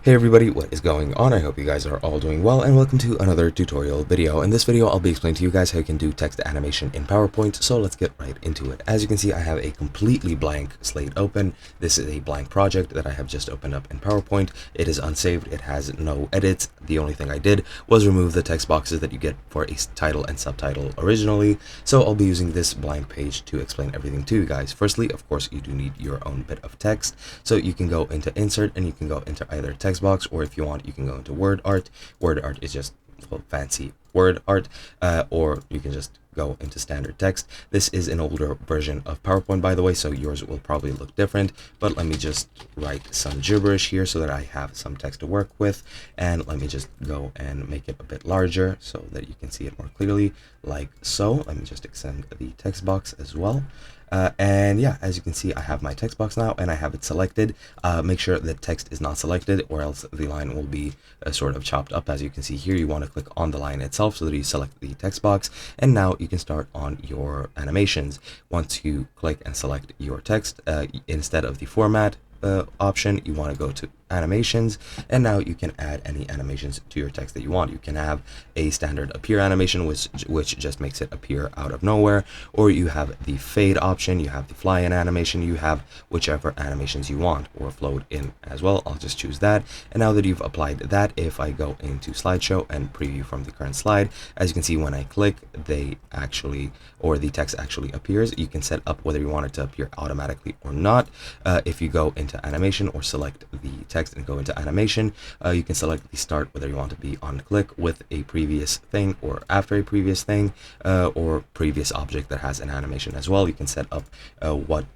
Hey everybody, what is going on? I hope you guys are all doing well, and welcome to another tutorial video. In this video, I'll be explaining to you guys how you can do text animation in PowerPoint, so let's get right into it. As you can see, I have a completely blank slate open. This is a blank project that I have just opened up in PowerPoint. It is unsaved, it has no edits. The only thing I did was remove the text boxes that you get for a title and subtitle originally, so I'll be using this blank page to explain everything to you guys. Firstly, of course, you do need your own bit of text, so you can go into insert and you can go into either text box, or if you want you can go into word art. Word art is just fancy word art, or you can just go into standard text. This is an older version of PowerPoint, by the way, so yours will probably look different, but let me just write some gibberish here so that I have some text to work with, and let me just go and make it a bit larger so that you can see it more clearly, like so. Let me just extend the text box as well. And yeah, as you can see, I have my text box now and I have it selected. Make sure that text is not selected, or else the line will be sort of chopped up. As you can see here, you want to click on the line itself so that you select the text box, and now you can start on your animations. Once you click and select your text, instead of the format option, you want to go to animations, and now you can add any animations to your text that you want. You can have a standard appear animation, which just makes it appear out of nowhere, or you have the fade option, you have the fly in animation, you have whichever animations you want, or float in as well. I'll just choose that. And now that you've applied that, if I go into slideshow and preview from the current slide, as you can see, when I click, the text actually appears. You can set up whether you want it to appear automatically or not. If you go into animation or select the text and go into animation, you can select the start, whether you want to be on click with a previous thing or after a previous thing, or previous object that has an animation as well. You can set up what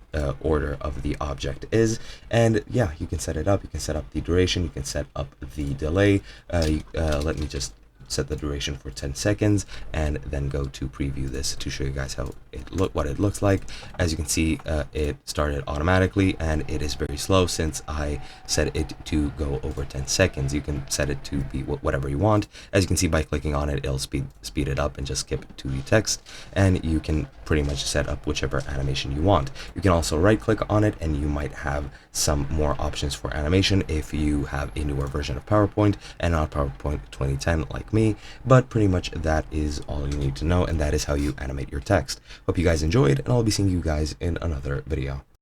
order of the object is, and yeah, you can set it up. You can set up the duration, you can set up the delay. Let me just set the duration for 10 seconds and then go to preview this to show you guys what it looks like. As you can see, it started automatically, and it is very slow since I set it to go over 10 seconds. You can set it to be whatever you want. As you can see, by clicking on it, it'll speed it up and just skip to the text, and you can pretty much set up whichever animation you want. You can also right click on it, and you might have some more options for animation if you have a newer version of PowerPoint and not PowerPoint 2010 like me. But pretty much that is all you need to know, and that is how you animate your text. Hope you guys enjoyed, and I'll be seeing you guys in another video.